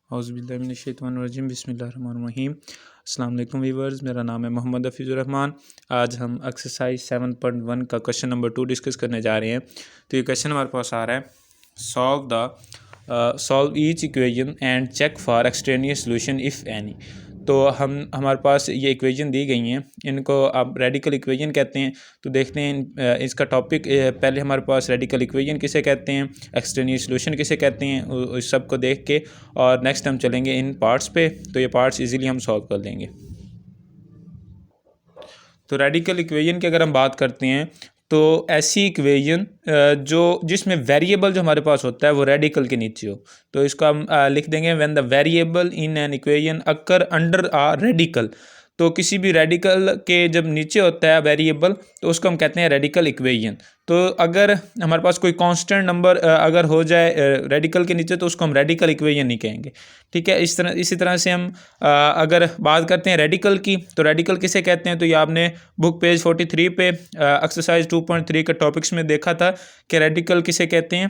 औज़ुबिल्लाहिमिनश्शैतानिर्रजीम बिस्मिल्लाहिर्रहमानिर्रहीम। अस्सलाम वालेकुम वीवर्स, मेरा नाम है मोहम्मद हफ़ीज़ुर रहमान। आज हम एक्सरसाइज 7.1 का क्वेश्चन नंबर 2 डिस्कस करने जा रहे हैं। तो ये क्वेश्चन हमारे पास आ रहा है, solve each equation and check for extraneous solution if any. तो हमारे पास ये इक्वेशन दी गई हैं, इनको आप रेडिकल इक्वेशन कहते हैं। तो देखते हैं इसका टॉपिक। पहले हमारे पास रेडिकल इक्वेशन किसे कहते हैं, एक्सट्रेनियस सॉल्यूशन किसे कहते हैं, उस सब को देख के और नेक्स्ट हम चलेंगे इन पार्ट्स पे। तो ये पार्ट्स इजीली हम सॉल्व कर लेंगे। तो रेडिकल इक्वेशन की अगर हम बात करते हैं तो ऐसी इक्वेशन जिसमें वेरिएबल जो हमारे पास होता है वो रेडिकल के नीचे हो। तो इसको हम लिख देंगे, when the variable in an equation occur under a radical. तो किसी भी रेडिकल के जब नीचे होता है वेरिएबल तो उसको हम कहते हैं रेडिकल इक्वेशन। तो अगर हमारे पास कोई कांस्टेंट नंबर अगर हो जाए रेडिकल के नीचे तो उसको हम रेडिकल इक्वेशन नहीं कहेंगे। ठीक है, इसी तरह से हम अगर बात करते हैं रेडिकल की, तो रेडिकल किसे कहते हैं। तो ये आपने बुक पेज 43 पे एक्सरसाइज 2.3 के टॉपिक्स में देखा था कि रेडिकल किसे कहते हैं।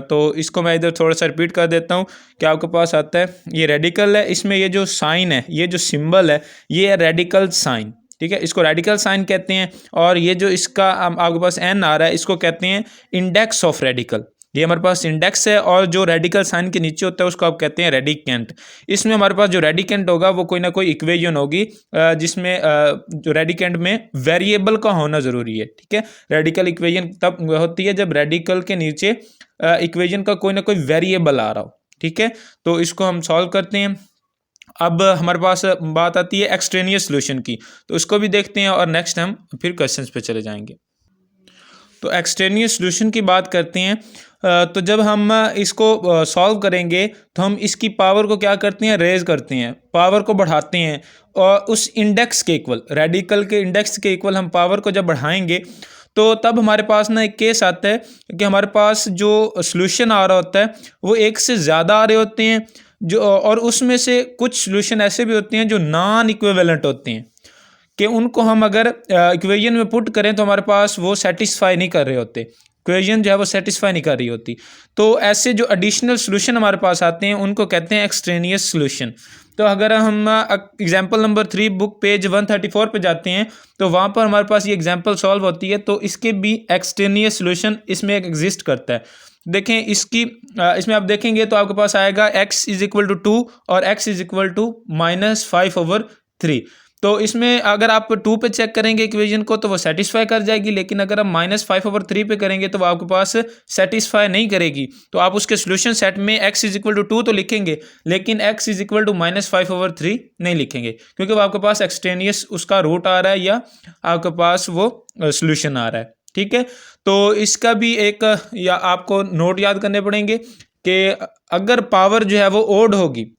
तो इसको मैं इधर थोड़ा सा रिपीट कर देता हूँ कि आपके पास आता है ये रेडिकल है, इसमें ये जो साइन है, ये जो सिंबल है, ये है रेडिकल साइन। ठीक है, इसको रेडिकल साइन कहते हैं। और ये जो इसका आपके पास एन आ रहा है, इसको कहते हैं इंडेक्स ऑफ रेडिकल। ये हमारे पास इंडेक्स है और जो रेडिकल साइन के नीचे होता है उसको आप कहते हैं रेडिकेंट। इसमें हमारे पास जो रेडिकेंट होगा वो कोई ना कोई इक्वेशन होगी जिसमें जो रेडिकेंट में वेरिएबल का होना ज़रूरी है। ठीक है, रेडिकल इक्वेशन तब होती है जब रेडिकल के नीचे इक्वेशन का कोई ना कोई वेरिएबल आ रहा हो। ठीक है, तो इसको हम सॉल्व करते हैं। अब हमारे पास बात आती है एक्सट्रेनियस सॉल्यूशन की, तो उसको भी देखते हैं और नेक्स्ट हम फिर क्वेश्चंस पे चले जाएंगे। तो एक्सट्रेनियस सॉल्यूशन की बात करते हैं। तो जब हम इसको सॉल्व करेंगे तो हम इसकी पावर को क्या करते हैं, रेज करते हैं, पावर को बढ़ाते हैं और उस इंडेक्स के इक्वल, रेडिकल के इंडेक्स के इक्वल हम पावर को जब बढ़ाएंगे तो तब हमारे पास ना एक केस आता है कि हमारे पास जो सॉल्यूशन आ रहा होता है वो एक से ज़्यादा आ रहे होते हैं जो, और उसमें से कुछ सॉल्यूशन ऐसे भी होते हैं जो नॉन इक्विवेलेंट होते हैं कि उनको हम अगर इक्वेशन में पुट करें तो हमारे पास वो सेटिस्फाई नहीं कर रहे होते, इक्वेशन जो है वो सेटिस्फाई नहीं कर रही होती। तो ऐसे जो एडिशनल सॉल्यूशन हमारे पास आते हैं उनको कहते हैं एक्सट्रेनियस सॉल्यूशन। तो अगर हम एग्जांपल नंबर 3 बुक पेज 134 पे जाते हैं तो वहाँ पर हमारे पास ये एग्जांपल सॉल्व होती है। तो इसके भी एक्सट्रेनियस सॉल्यूशन इसमें एग्जिस्ट करता है। देखें इसमें आप देखेंगे तो आपके पास आएगा x इज इक्वल टू 2 और x इज इक्वल टू -5/3। तो इसमें अगर आप 2 पे चेक करेंगे इक्वेशन को तो वो सेटिस्फाई कर जाएगी, लेकिन अगर आप -5/3 पे करेंगे तो वो आपके पास सेटिस्फाई नहीं करेगी। तो आप उसके सॉल्यूशन सेट में x इज इक्वल टू 2 तो लिखेंगे, लेकिन x इज इक्वल टू -5/3 नहीं लिखेंगे, क्योंकि वो आपके पास एक्सट्रेनियस उसका रूट आ रहा है या आपके पास वो सॉल्यूशन आ रहा है। ठीक है, तो इसका भी एक या आपको नोट याद करने पड़ेंगे कि अगर पावर जो है वो ओड होगी,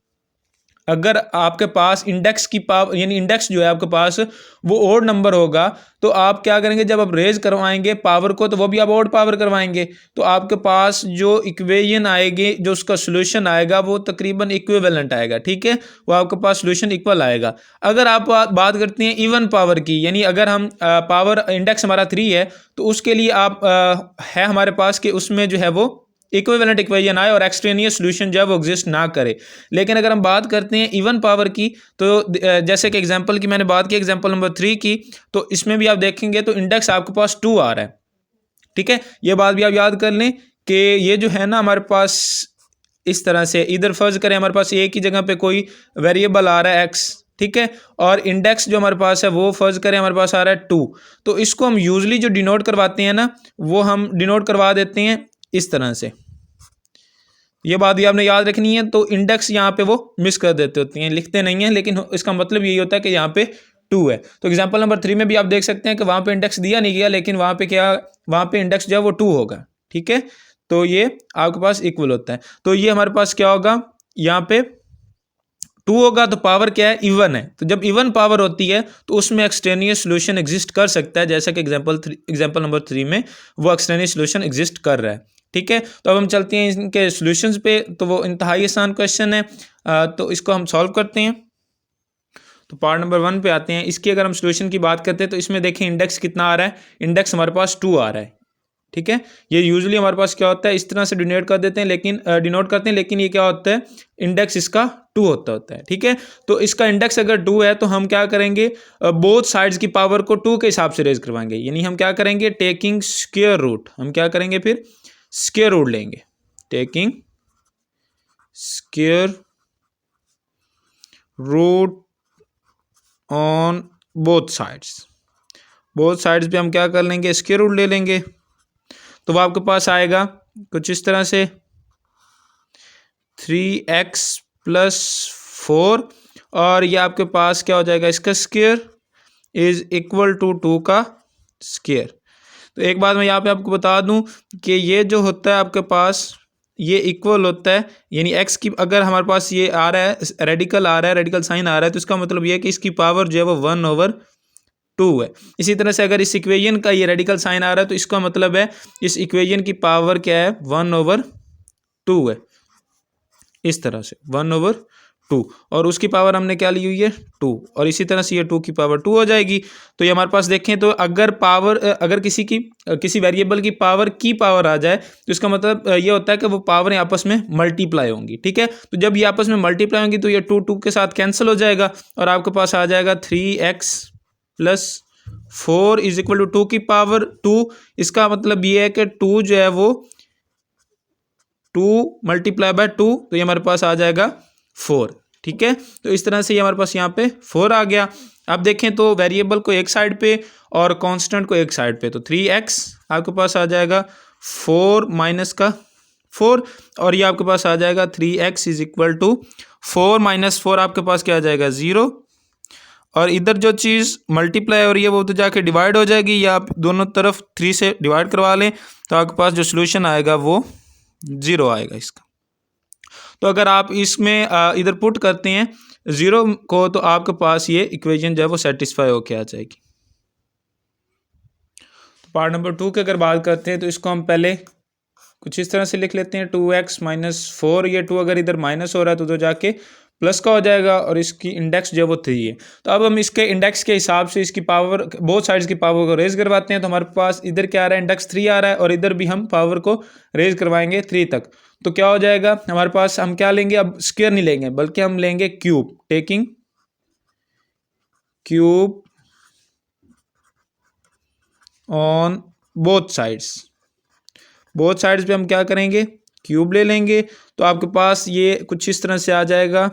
अगर आपके पास इंडेक्स की पावर यानी इंडेक्स जो है आपके पास वो ओड नंबर होगा तो आप क्या करेंगे, जब आप रेज करवाएंगे पावर को तो वो भी आप ओड पावर करवाएंगे। तो आपके पास जो इक्वेशन आएगी, जो उसका सॉल्यूशन आएगा वो तकरीबन इक्विवेलेंट आएगा। ठीक है, वो आपके पास सॉल्यूशन इक्वल आएगा। अगर आप बात करते हैं इवन पावर की, यानी अगर हम पावर इंडेक्स हमारा 3 है तो उसके लिए आप है हमारे पास कि उसमें जो है वो इक्विवेलेंट इक्वेशन आए और एक्सट्रेनियस सॉल्यूशन जो है वो एग्जिस्ट ना करे। लेकिन अगर हम बात करते हैं इवन पावर की, तो जैसे कि एग्जांपल की मैंने बात की एग्जांपल नंबर 3 की, तो इसमें भी आप देखेंगे तो इंडेक्स आपके पास 2 आ रहा है। ठीक है, ये बात भी आप याद कर लें कि ये जो है ना हमारे पास इस तरह से, इधर फर्ज करें हमारे पास एक ही जगह पे कोई वेरिएबल आ रहा है x, ठीक है, और इंडेक्स जो हमारे पास है वो फर्ज करें हमारे पास आ रहा है 2। तो इसको हम यूजली जो डिनोट करवाते हैं ना, वो हम डिनोट करवा देते हैं इस तरह से। ये बात भी आपने याद रखनी है। तो इंडेक्स यहाँ पे वो मिस कर देते होते हैं, लिखते नहीं हैं, लेकिन इसका मतलब यही होता है कि यहाँ पे 2 है। तो एग्जांपल नंबर 3 में भी आप देख सकते हैं कि वहाँ पे इंडेक्स दिया नहीं गया, लेकिन वहाँ पे क्या, वहाँ पे इंडेक्स जो है वो 2 होगा। ठीक है, तो ये आपके पास इक्वल होता है। तो ये हमारे पास क्या होगा, यहाँ पे 2 होगा तो पावर क्या है, इवन है। तो जब इवन पावर होती है तो उसमें एक्सट्रेनियस सॉल्यूशन एग्जिस्ट कर सकता है, जैसा कि एग्जांपल नंबर 3 में वो एक्सट्रेनियस सॉल्यूशन एग्जिस्ट कर रहा है। ठीक है, तो अब हम चलते हैं इनके सॉल्यूशंस पे। तो वो इंतहाई आसान क्वेश्चन है, तो इसको हम सॉल्व करते हैं। तो पार्ट नंबर 1 पे आते हैं। इसकी अगर हम सॉल्यूशन की बात करते हैं तो इसमें देखें इंडेक्स कितना आ रहा है, इंडेक्स हमारे पास 2 आ रहा है। ठीक है, ये यूजुअली हमारे पास क्या होता है, इस तरह से डिनोट कर देते हैं, लेकिन डिनोट करते हैं, लेकिन ये क्या होता है, इंडेक्स इसका 2 होता है। ठीक है, तो इसका इंडेक्स अगर 2 है तो हम क्या करेंगे, बोथ साइड्स की पावर को 2 के हिसाब से रेज करवाएंगे, यानी हम क्या करेंगे, टेकिंग स्क्वायर रूट, हम क्या करेंगे फिर स्क्वायर रूट लेंगे, taking square root on both sides पे हम क्या कर लेंगे, स्क्वायर रूट ले लेंगे। तो वो आपके पास आएगा कुछ इस तरह से 3x प्लस 4, और ये आपके पास क्या हो जाएगा, इसका स्क्वायर इज इक्वल टू 2 का स्क्वायर। तो एक बात मैं यहाँ पे आपको बता दूं कि ये जो होता है आपके पास ये इक्वल होता है, यानी x की अगर हमारे पास ये आ रहा है, रेडिकल आ रहा है, रेडिकल साइन आ रहा है, तो इसका मतलब ये है कि इसकी पावर जो है वो 1/2 है। इसी तरह से अगर इस इक्वेशन का ये रेडिकल साइन आ रहा है तो इसका मतलब है इस इक्वेशन की पावर क्या है, 1/2 है, इस तरह से 1/2, और उसकी पावर हमने क्या ली हुई है 2, और इसी तरह से ये 2 की पावर 2 हो जाएगी। तो ये हमारे पास देखें तो अगर पावर अगर किसी वेरिएबल की पावर आ जाए तो इसका मतलब ये होता है कि वो पावरें आपस में मल्टीप्लाई होंगी। ठीक है, तो जब ये आपस में मल्टीप्लाई होंगी तो ये 2 के साथ कैंसिल हो जाएगा, और आपके पास आ जाएगा 3x plus 4 is equal to 2 की पावर 2। इसका मतलब ये है कि 2 जो है वो 2 मल्टीप्लाई बाय 2, तो ये हमारे पास आ जाएगा 4। ठीक है, तो इस तरह से ये हमारे पास यहाँ पे 4 आ गया। अब देखें तो वेरिएबल को एक साइड पे और कांस्टेंट को एक साइड पे, तो 3x आपके पास आ जाएगा 4 माइनस का 4, और ये आपके पास आ जाएगा 3x is equal to 4 minus 4, आपके पास क्या आ जाएगा 0, और इधर जो चीज़ मल्टीप्लाई हो रही है वो तो जाके डिवाइड हो जाएगी, या आप दोनों तरफ 3 से डिवाइड करवा लें तो आपके पास जो सोल्यूशन आएगा वो 0 आएगा इसका। तो अगर आप इसमें इधर पुट करते हैं 0 को तो आपके पास ये इक्वेशन जो है वो सेटिस्फाई होके आ जाएगी। तो पार्ट नंबर 2 की अगर बात करते हैं तो इसको हम पहले कुछ इस तरह से लिख लेते हैं, 2x माइनस 4, ये 2 अगर इधर माइनस हो रहा है तो जाके प्लस का हो जाएगा, और इसकी इंडेक्स जो है वो 3 है। तो अब हम इसके इंडेक्स के हिसाब से इसकी पावर, बोथ साइड्स की पावर को रेज करवाते हैं। तो हमारे पास इधर क्या आ रहा है, इंडेक्स 3 आ रहा है, और इधर भी हम पावर को रेज करवाएंगे 3 तक। तो क्या हो जाएगा हमारे पास, हम क्या लेंगे, अब स्क्वायर नहीं लेंगे बल्कि हम लेंगे cube, taking cube on both sides पे हम क्या करेंगे, क्यूब ले लेंगे। तो आपके पास ये कुछ इस तरह से आ जाएगा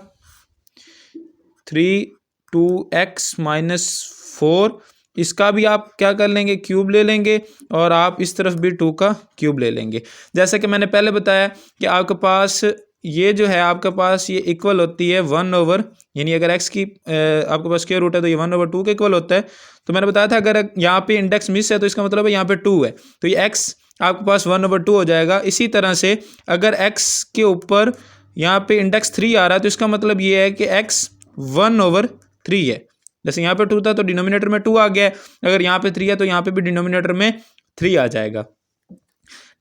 2x माइनस 4, इसका भी आप क्या कर लेंगे, क्यूब ले लेंगे, और आप इस तरफ भी 2 का क्यूब ले लेंगे। जैसे कि मैंने पहले बताया कि आपके पास ये जो है आपके पास ये इक्वल होती है 1 यानी अगर x की आपके पास स्क्वायर रूट है तो ये 1/2 के इक्वल होता है। तो मैंने बताया था अगर यहाँ पे इंडेक्स मिस है तो इसका मतलब है यहाँ पे 2 है, तो ये x आपके पास 1/2 हो जाएगा। इसी तरह से अगर x के ऊपर यहाँ पे इंडेक्स 3 आ रहा है तो इसका मतलब ये है कि x 1/3 है। जैसे यहाँ पे 2 था तो डिनोमिनेटर में 2 आ गया है, अगर यहाँ पे 3 है तो यहाँ पे भी डिनोमिनेटर में 3 आ जाएगा।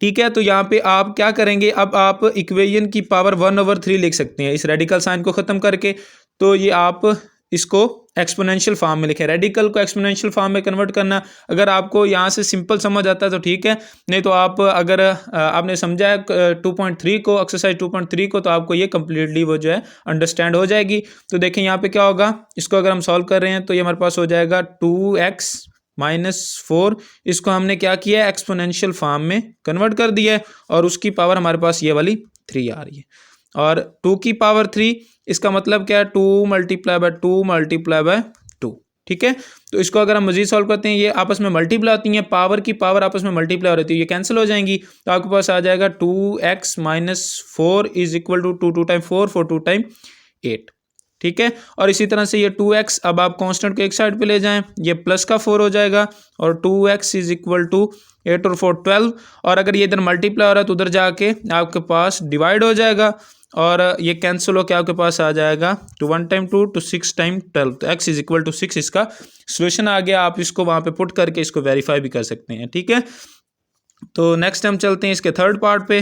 ठीक है, तो यहाँ पे आप क्या करेंगे, अब आप इक्वेशन की पावर 1/3 लिख सकते हैं इस रेडिकल साइन को ख़त्म करके। तो ये आप इसको एक्सपोनेंशियल फॉर्म में लिखें, रेडिकल को एक्सपोनेंशियल फॉर्म में कन्वर्ट करना। अगर आपको यहाँ से सिंपल समझ आता है तो ठीक है, नहीं तो आप अगर आपने समझा है 2.3 को, एक्सरसाइज 2.3 को, तो आपको ये कम्प्लीटली वो जो है अंडरस्टैंड हो जाएगी। तो देखें यहाँ पे क्या होगा, इसको अगर हम सॉल्व कर रहे हैं तो ये हमारे पास हो जाएगा 2x माइनस 4, इसको हमने क्या किया है, एक्सपोनेंशियल फॉर्म में कन्वर्ट कर दिया है, और उसकी पावर हमारे पास ये वाली 3 आ रही है, और 2 की पावर 3, इसका मतलब क्या है 2 मल्टीप्लाई बाय 2 मल्टीप्लाई बाय 2। ठीक है, तो इसको अगर हम मजीद सॉल्व करते हैं, ये आपस में मल्टीप्लाई होती हैं, पावर की पावर आपस में मल्टीप्लाई हो रही है, ये कैंसिल हो जाएंगी। तो आपके पास आ जाएगा 2x minus 4 is equal to 2 time 4, 4 2 time 8। ठीक है, और इसी तरह से ये 2x, अब आप कांस्टेंट को एक साइड पे ले जाएं, ये प्लस का 4 हो जाएगा, और 2x इज इक्वल टू 8 और 4 12, और अगर ये इधर मल्टीप्लाई हो रहा है तो उधर जाके आपके पास डिवाइड हो जाएगा, और ये कैंसिल होकर आपके पास आ जाएगा 1 टाइम 2 to 6 टाइम 12, तो x इज इक्वल टू 6 इसका सोल्यूशन आ गया। आप इसको वहाँ पे पुट करके इसको वेरीफाई भी कर सकते हैं। ठीक है, तो नेक्स्ट हम चलते हैं इसके थर्ड पार्ट पे।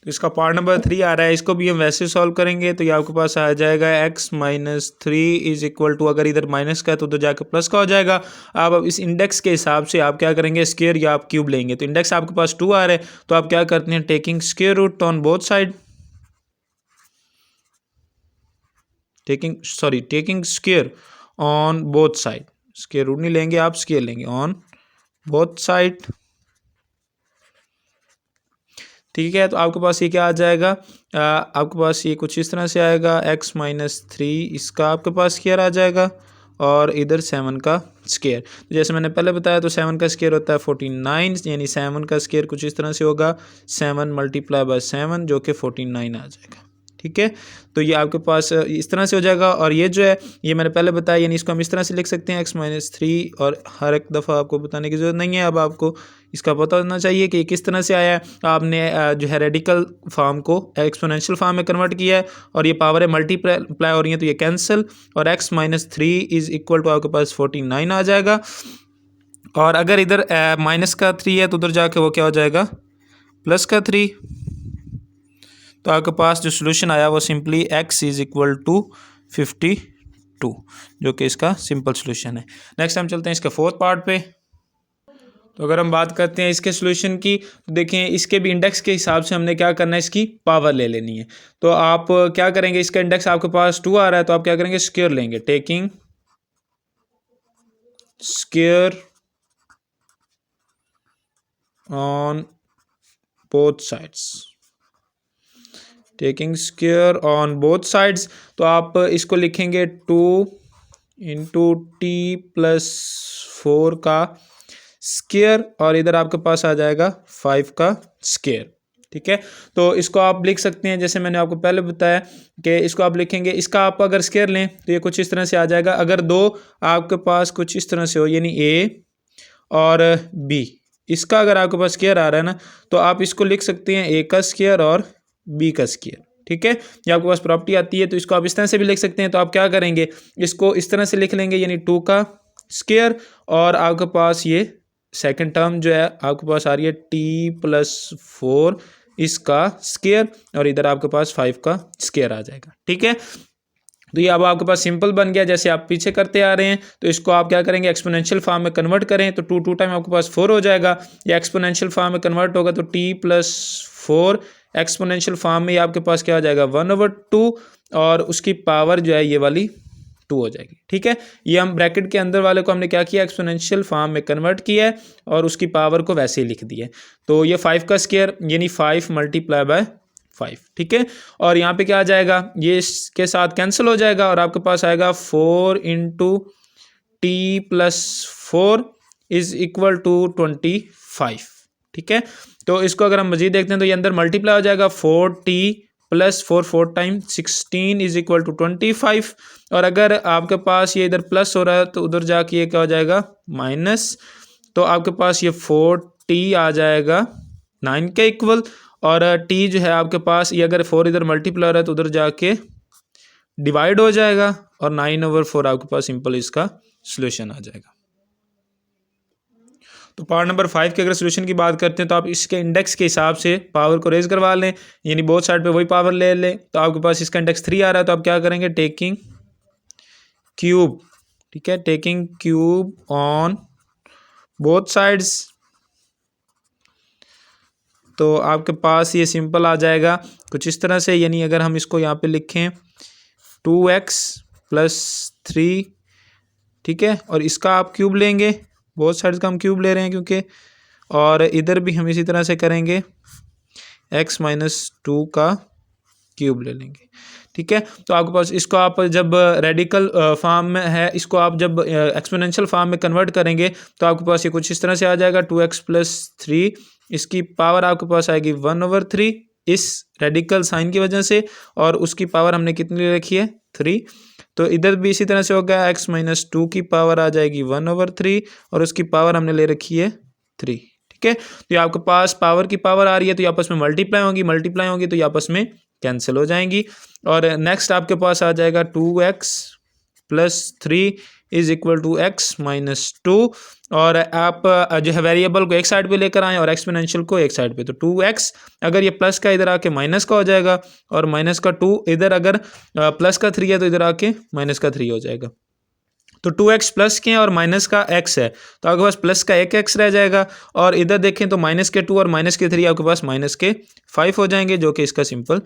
तो इसका पार्ट नंबर 3 आ रहा है, इसको भी हम वैसे सॉल्व करेंगे तो ये आपके पास आ जाएगा x minus 3 is equal to, अगर इधर माइनस का है तो उधर जाकर प्लस का हो जाएगा। अब इस इंडेक्स के हिसाब से आप क्या करेंगे, स्क्वायर या आप क्यूब लेंगे। तो इंडेक्स आपके पास 2 आ रहा है तो आप क्या करते हैं, taking square root on both side, taking square on both side, square root नहीं लेंगे आप, स्क्वायर लेंगे ऑन बोथ साइड। ठीक है, तो आपके पास ये क्या आ जाएगा, आपके पास ये कुछ इस तरह से आएगा, x माइनस 3 इसका आपके पास स्क्वायर आ जाएगा और इधर 7 का स्क्वायर। तो जैसे मैंने पहले बताया तो 7 का स्क्वायर होता है 49, यानी 7 का स्क्वायर कुछ इस तरह से होगा 7 मल्टीप्लाई बाय 7 जो कि 49 आ जाएगा। ठीक है, तो ये आपके पास इस तरह से हो जाएगा। और ये जो है ये मैंने पहले बताया, यानी इसको हम इस तरह से लिख सकते हैं x माइनस 3, और हर एक दफ़ा आपको बताने की ज़रूरत नहीं है, अब आपको इसका पता होना चाहिए कि किस तरह से आया है। आपने जो है रेडिकल फॉर्म को एक्सपोनेंशियल फॉर्म में कन्वर्ट किया है और ये पावर है मल्टीप्लाई हो रही है तो ये कैंसिल, और x minus 3 is equal to आपके पास 49 आ जाएगा। और अगर इधर माइनस का 3 है तो उधर जाके वो क्या हो जाएगा, प्लस का 3। तो आपके पास जो सोल्यूशन आया वो simply x is equal to 52, जो कि इसका सिंपल सोल्यूशन है। नेक्स्ट हम चलते हैं इसके फोर्थ पार्ट पे। तो अगर हम बात करते हैं इसके सोल्यूशन की, तो देखें इसके भी इंडेक्स के हिसाब से हमने क्या करना है, इसकी पावर ले लेनी है। तो आप क्या करेंगे, इसका इंडेक्स आपके पास 2 आ रहा है तो आप क्या करेंगे, स्क्वायर लेंगे, taking square on both sides, taking square on both sides. तो आप इसको लिखेंगे 2 इंटू टी प्लस 4 का स्क्वायर, और इधर आपके पास आ जाएगा 5 का स्क्वायर। ठीक है, तो इसको आप लिख सकते हैं जैसे मैंने आपको पहले बताया कि इसको आप लिखेंगे, इसका आप अगर स्क्वायर लें तो ये कुछ इस तरह से आ जाएगा। अगर दो आपके पास कुछ इस तरह से हो, यानी ए और बी, इसका अगर आपके पास स्क्वायर आ रहा है ना, तो आप इसको लिख सकते हैं ए का स्क्वायर और बी का स्क्वायर। ठीक है, ये आपके पास प्रॉपर्टी आती है। तो इसको आप इस तरह से भी लिख सकते हैं। तो आप क्या करेंगे, इसको इस तरह से लिख लेंगे, यानी 2 का स्क्वायर, और आपके पास ये सेकंड टर्म जो है आपके पास आ रही है टी प्लस 4 इसका स्क्वायर, और इधर आपके पास 5 का स्क्वायर आ जाएगा। ठीक है, तो ये अब आपके पास सिंपल बन गया जैसे आप पीछे करते आ रहे हैं। तो इसको आप क्या करेंगे, एक्सपोनेंशियल फॉर्म में कन्वर्ट करें तो 2 टाइम आपके पास 4 हो जाएगा। ये एक्सपोनेंशियल फॉर्म में कन्वर्ट होगा तो टी प्लस 4 एक्सपोनेंशियल फॉर्म में आपके पास क्या हो जाएगा, 1/2, और उसकी पावर जो है ये वाली 2 हो जाएगी। ठीक है, ये हम ब्रैकेट के अंदर वाले को हमने क्या किया, एक्सपोनेंशियल फॉर्म में कन्वर्ट किया है और उसकी पावर को वैसे ही लिख दिया है। तो ये 5 का स्क्वायर यानी 5 मल्टीप्लाई बाय 5। ठीक है, और यहाँ पे क्या आ जाएगा, ये इसके साथ कैंसिल हो जाएगा और आपके पास आएगा 4 into T plus 4 is equal to 25। ठीक है, तो इसको अगर हम मजीद देखते हैं तो ये अंदर मल्टीप्लाई हो जाएगा, 4t plus 4 time 16 is equal to 25। और अगर आपके पास ये इधर प्लस हो रहा है तो उधर जाके ये क्या हो जाएगा, माइनस। तो आपके पास ये 4t आ जाएगा 9 के इक्वल, और t जो है आपके पास ये अगर 4 इधर मल्टीप्लाई हो रहा है तो उधर जाके डिवाइड हो जाएगा, और 9/4 आपके पास सिंपल इसका सोल्यूशन आ जाएगा। तो पार्ट नंबर 5 के अगर सोल्यूशन की बात करते हैं तो आप इसके इंडेक्स के हिसाब से पावर को रेज करवा लें, यानी बोथ साइड पे वही पावर ले लें। तो आपके पास इसका इंडेक्स 3 आ रहा है तो आप क्या करेंगे, टेकिंग क्यूब। ठीक है, taking cube on both sides. तो आपके पास ये सिंपल आ जाएगा कुछ इस तरह से, यानी अगर हम इसको यहाँ पे लिखें 2x प्लस 3। ठीक है, और इसका आप क्यूब लेंगे, बोथ साइड्स का हम क्यूब ले रहे हैं क्योंकि, और इधर भी हम इसी तरह से करेंगे, x माइनस 2 का क्यूब ले लेंगे। ठीक है, तो आपके पास इसको आप जब रेडिकल फॉर्म में है, इसको आप जब एक्सपोनेंशियल फॉर्म में कन्वर्ट करेंगे तो आपके पास ये कुछ इस तरह से आ जाएगा, 2x प्लस 3 इसकी पावर आपके पास आएगी 1/3 इस रेडिकल साइन की वजह से, और उसकी पावर हमने कितनी ले रखी है, 3। तो इधर भी इसी तरह से होगा, x माइनस 2 की पावर आ जाएगी 1/3 और उसकी पावर हमने ले रखी है 3। ठीक है, तो ये आपके पास पावर की पावर आ रही है तो ये आपस में मल्टीप्लाई होंगी तो ये आपस में कैंसिल हो जाएंगी। और नेक्स्ट आपके पास आ जाएगा 2x plus 3 is equal to X minus 2, और आप जो है वेरिएबल को एक साइड पे लेकर आएँ और एक्सपोनेंशियल को एक साइड पे, तो 2x अगर ये प्लस का इधर आके माइनस का हो जाएगा, और माइनस का 2 इधर अगर प्लस का 3 है तो इधर आके माइनस का 3 हो जाएगा। तो 2x प्लस के हैं और माइनस का x है, तो आपके पास प्लस का 1x रह जाएगा, और इधर देखें तो माइनस के 2 और माइनस के 3 आपके पास माइनस के 5 हो जाएंगे, जो कि इसका सिंपल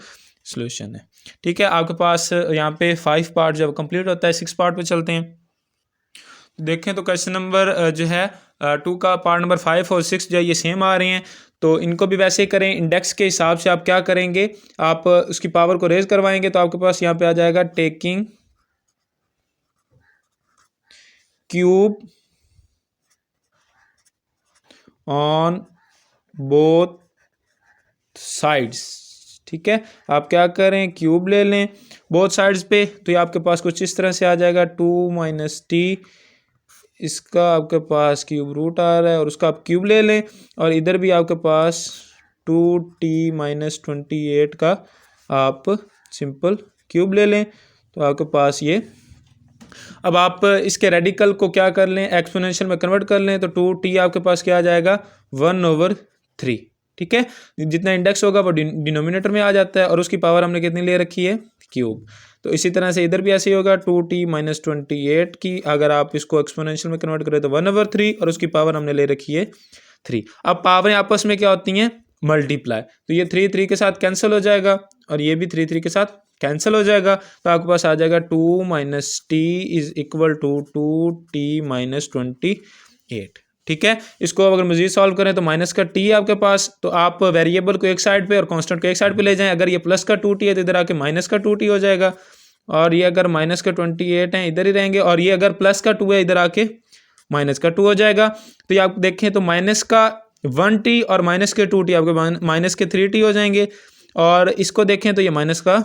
सोल्यूशन है। ठीक है, आपके पास यहाँ पे 5 पार्ट जब कंप्लीट होता है 6 पार्ट पे चलते हैं। देखें तो क्वेश्चन नंबर जो है 2 का पार्ट नंबर 5 और 6 जो है ये सेम आ रहे हैं, तो इनको भी वैसे ही करें। इंडेक्स के हिसाब से आप क्या करेंगे, आप उसकी पावर को रेज करवाएंगे, तो आपके पास यहाँ पे आ जाएगा taking cube on both sides. ठीक है, आप क्या करें, क्यूब ले लें बोथ साइड्स पे, तो ये आपके पास कुछ इस तरह से आ जाएगा 2 माइनस टी, इसका आपके पास क्यूब रूट आ रहा है, और उसका आप क्यूब ले लें, और इधर भी आपके पास 2t माइनस 28 का आप सिंपल क्यूब ले लें, तो आपके पास ये। अब आप इसके रेडिकल को क्या कर लें, एक्सपोनेंशियल में कन्वर्ट कर लें, तो 2t आपके पास क्या आ जाएगा 1/3। ठीक है, जितना इंडेक्स होगा वो डिनोमिनेटर में आ जाता है, और उसकी पावर हमने कितनी ले रखी है, क्यूब। तो इसी तरह से इधर भी ऐसे ही होगा 2t माइनस 28 की अगर आप इसको एक्सपोनेंशियल में कन्वर्ट करें तो 1/3, और उसकी पावर हमने ले रखी है 3। अब पावरें आपस में क्या होती हैं, मल्टीप्लाई, तो ये 3 के साथ कैंसिल हो जाएगा, और ये भी 3 के साथ कैंसिल हो जाएगा, तो आपके पास आ जाएगा 2 minus T is equal to 2t minus 28। ठीक है, इसको अगर मजीद सॉल्व करें तो माइनस का t है आपके पास, तो आप वेरिएबल को एक साइड पे और कांस्टेंट को एक साइड पे ले जाएं। अगर ये प्लस का 2t है तो इधर आके माइनस का 2t हो जाएगा, और ये अगर माइनस का 28 है इधर ही रहेंगे, और ये अगर प्लस का 2 है इधर आके माइनस का 2 हो जाएगा। तो ये आप देखें तो माइनस का 1t और माइनस के 2t आपके माइनस के 3t हो जाएंगे, और इसको देखें तो ये माइनस का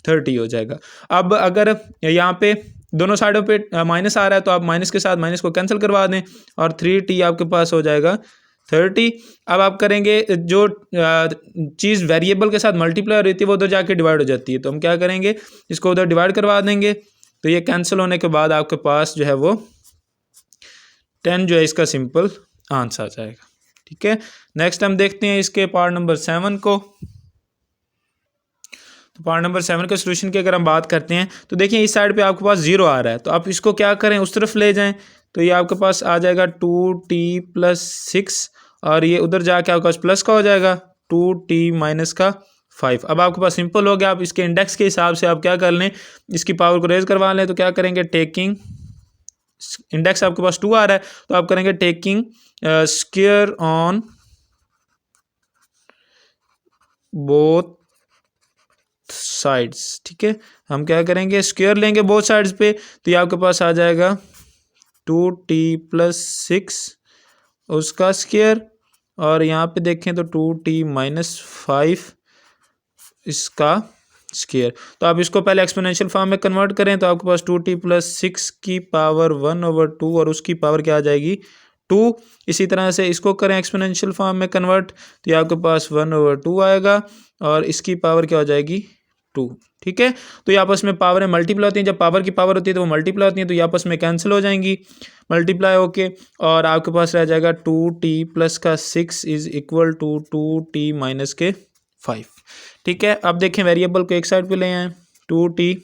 30 हो जाएगा। अब अगर यहाँ पे दोनों साइडों पे माइनस आ रहा है तो आप माइनस के साथ माइनस को कैंसिल करवा दें, और 3t आपके पास हो जाएगा 30। अब आप करेंगे जो चीज़ वेरिएबल के साथ मल्टीप्लाई हो रही थी वो उधर जाके डिवाइड हो जाती है, तो हम क्या करेंगे, इसको उधर डिवाइड करवा देंगे, तो ये कैंसिल होने के बाद आपके पास जो है वो 10 जो है इसका सिंपल आंसर आ जाएगा। ठीक है, नेक्स्ट हम देखते हैं इसके पार्ट नंबर 7 को। तो पार्ट नंबर 7 के सोल्यूशन की अगर हम बात करते हैं तो देखिए इस साइड पे आपके पास 0 आ रहा है, तो आप इसको क्या करें, उस तरफ ले जाएं, तो ये आपके पास आ जाएगा 2t प्लस 6, और ये उधर जाके आपके पास प्लस का हो जाएगा 2t माइनस का 5। अब आपके पास सिंपल हो गया, आप इसके इंडेक्स के हिसाब से आप क्या कर लें, इसकी पावर को रेज करवा लें, तो क्या करेंगे, टेकिंग इंडेक्स आपके पास 2 आ रहा है, तो आप करेंगे taking square on both sides. ठीक है, हम क्या करेंगे, स्क्वायर लेंगे बोथ साइड्स पे, तो ये आपके पास आ जाएगा 2t प्लस 6 उसका स्क्वायर, और यहाँ पे देखें तो 2t माइनस 5 इसका स्क्वायर। तो आप इसको पहले एक्सपोनेंशियल फॉर्म में कन्वर्ट करें, तो आपके पास 2t प्लस 6 की पावर 1/2 और उसकी पावर क्या आ जाएगी 2। इसी तरह से इसको करें एक्सपोनेंशियल फॉर्म में कन्वर्ट, तो ये आपके पास 1/2 आएगा, और इसकी पावर क्या हो जाएगी 2। ठीक है, तो ये आपस में पावर मल्टीप्लाई होती हैं, जब पावर की पावर होती है तो वो मल्टीप्लाई होती हैं, तो ये आपस में कैंसिल हो जाएंगी मल्टीप्लाई होके, और आपके पास रह जाएगा 2t प्लस का 6 is equal to 2t minus के 5। ठीक है, अब देखें वेरिएबल को एक साइड पे ले आए, 2t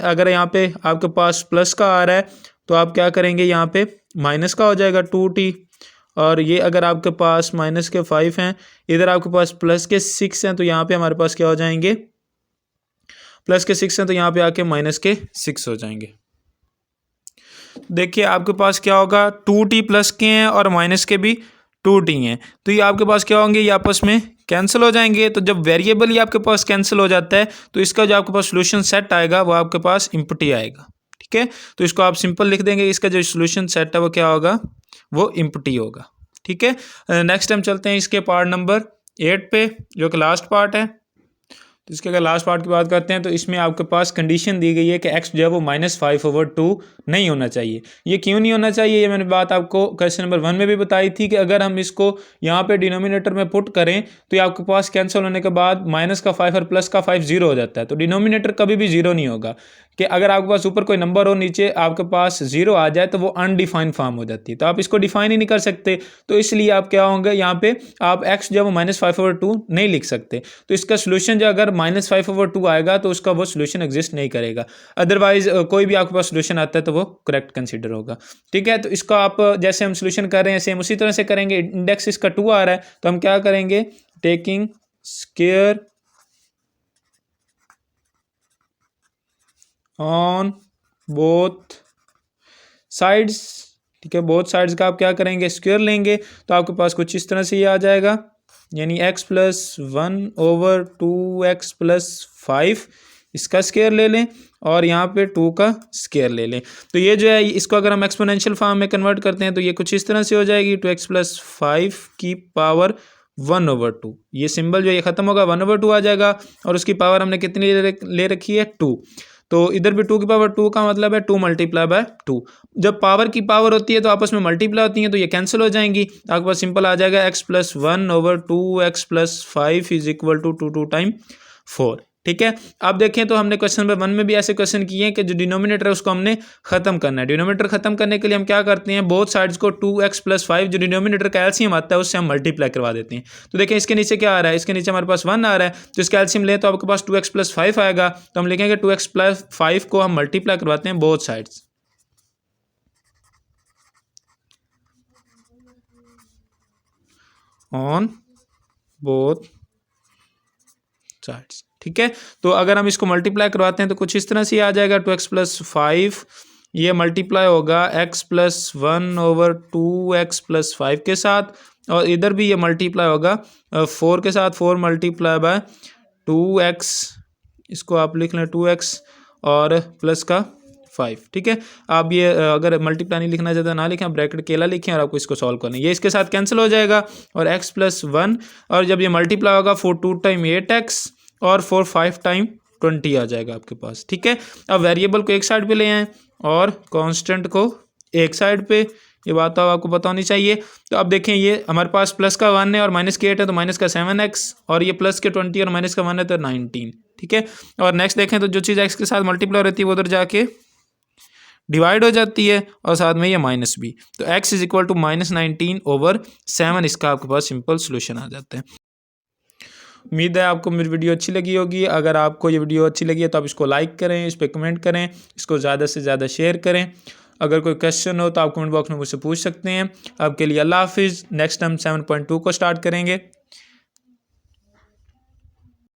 अगर यहाँ पे आपके पास प्लस का आ रहा है तो आप क्या करेंगे, यहाँ पे माइनस का हो जाएगा 2t, और ये अगर आपके पास माइनस के 5 हैं, इधर आपके पास प्लस के 6 हैं, तो यहाँ पे हमारे पास क्या हो जाएंगे, प्लस के 6 हैं तो यहाँ पे आके माइनस के 6 हो जाएंगे। देखिए आपके पास क्या होगा, 2t प्लस के हैं और माइनस के भी 2t हैं, तो ये आपके पास क्या होंगे, ये आपस में कैंसिल हो जाएंगे। तो जब वेरिएबल ही आपके पास कैंसिल हो जाता है तो इसका जो आपके पास सोल्यूशन सेट आएगा वो आपके पास इम्पटी आएगा। ठीक है, तो इसको आप सिंपल लिख देंगे, इसका जो सोल्यूशन सेट है वो क्या होगा, वो इम्पटी होगा। ठीक है, नेक्स्ट हम चलते हैं इसके पार्ट नंबर 8 पे, जो कि लास्ट पार्ट है। तो इसके अगर लास्ट पार्ट की बात करते हैं तो इसमें आपके पास कंडीशन दी गई है कि x जो है वो -5/2 नहीं होना चाहिए। ये क्यों नहीं होना चाहिए, ये मैंने बात आपको क्वेश्चन नंबर 1 में भी बताई थी कि अगर हम इसको यहाँ पे डिनोमिनेटर में पुट करें तो ये आपके पास कैंसिल होने के बाद -5 और +5 0 हो जाता है। तो डिनोमिनेटर कभी भी 0 नहीं होगा, कि अगर आपके पास ऊपर कोई नंबर हो नीचे आपके पास 0 आ जाए तो वो अनडिफाइंड फॉर्म हो जाती है, तो आप इसको डिफाइन ही नहीं कर सकते। तो इसलिए आप क्या होंगे, यहाँ पे आप x जो है वो -5/2 नहीं लिख सकते। तो इसका सोल्यूशन जो अगर -5/2 आएगा तो उसका वो सोल्यूशन एग्जिस्ट नहीं करेगा। अदरवाइज कोई भी आपके पास सोल्यूशन आता है तो वो करेक्ट कंसिडर होगा। ठीक है, तो इसका आप जैसे हम सोल्यूशन कर रहे हैं सेम उसी तरह से करेंगे। इंडेक्स इसका 2 आ रहा है तो हम क्या करेंगे, taking square on both sides. ठीक है, बोथ साइड्स का आप क्या करेंगे, स्क्वायर लेंगे। तो आपके पास कुछ इस तरह से ये आ जाएगा, यानी x + 1/2x + 5 इसका स्क्वायर ले लें और यहाँ पे 2 का स्क्वायर ले लें। तो ये जो है इसको अगर हम एक्सपोनेंशियल फॉर्म में कन्वर्ट करते हैं तो ये कुछ इस तरह से हो जाएगी, 2x + 5 की पावर 1/2। ये सिंबल जो ये खत्म होगा 1/2 आ जाएगा और उसकी पावर हमने कितनी ले रखी है, 2। तो इधर भी 2 की पावर 2 का मतलब है 2 × 2। जब पावर की पावर होती है तो आपस में मल्टीप्लाई होती हैं तो ये कैंसिल हो जाएंगी। आपके पास सिंपल आ जाएगा x + 1/2x + 5 = 2 टाइम 4। ठीक है, अब देखें तो हमने क्वेश्चन नंबर 1 में भी ऐसे क्वेश्चन किए हैं कि जो डिनोमिनेटर है उसको हमने खत्म करना है। डिनोमिनेटर खत्म करने के लिए हम क्या करते हैं, बोथ साइड्स को 2x + 5 जो डिनोमिनेटर का एलसीएम आता है उससे हम मल्टीप्लाई करवा देते हैं। तो देखें इसके नीचे क्या आ रहा है, इसके नीचे हमारे पास 1 आ रहा है, तो इसका एलसीएम ले तो आपके पास 2x + 5 आएगा। तो हम लिखेंगे 2x + 5 को हम मल्टीप्लाई करवाते हैं both sides on both sides. ठीक है, तो अगर हम इसको मल्टीप्लाई करवाते हैं तो कुछ इस तरह से आ जाएगा, 2x + 5 ये मल्टीप्लाई होगा x + 1/2x + 5 के साथ, और इधर भी ये मल्टीप्लाई होगा 4 के साथ, 4 × 2x, इसको आप लिख लें 2x और प्लस का 5। ठीक है, आप ये अगर मल्टीप्लाई नहीं लिखना चाहते ना लिखें, आप ब्रैकेट अकेला लिखें और आपको इसको सॉल्व करना है। ये इसके साथ कैंसिल हो जाएगा और x + 1 और जब ये मल्टीप्लाई होगा 4 2 टाइम 8x और 4 5 टाइम 20 आ जाएगा आपके पास। ठीक है, अब वेरिएबल को एक साइड पे ले आएँ और कांस्टेंट को एक साइड पे, ये बात तो आपको पता होनी चाहिए। तो अब देखें ये हमारे पास प्लस का 1 है और माइनस का 8 है तो माइनस का 7x और ये प्लस के 20 और माइनस का 1 है तो 19। ठीक है, और नेक्स्ट देखें तो जो चीज़ x के साथ मल्टीप्लाई रहती है वो उधर जाके डिवाइड हो जाती है और साथ में ये माइनस भी, तो x = -19/7 इसका आपके पास सिंपल सोल्यूशन आ जाता है। उम्मीद है आपको मेरी वीडियो अच्छी लगी होगी। अगर आपको ये वीडियो अच्छी लगी है तो आप इसको लाइक करें, इस पर कमेंट करें, इसको ज़्यादा से ज़्यादा शेयर करें। अगर कोई क्वेश्चन हो तो आप कमेंट बॉक्स में मुझसे पूछ सकते हैं। आपके लिए अल्लाह हाफिज़। नेक्स्ट हम 7.2 को स्टार्ट करेंगे।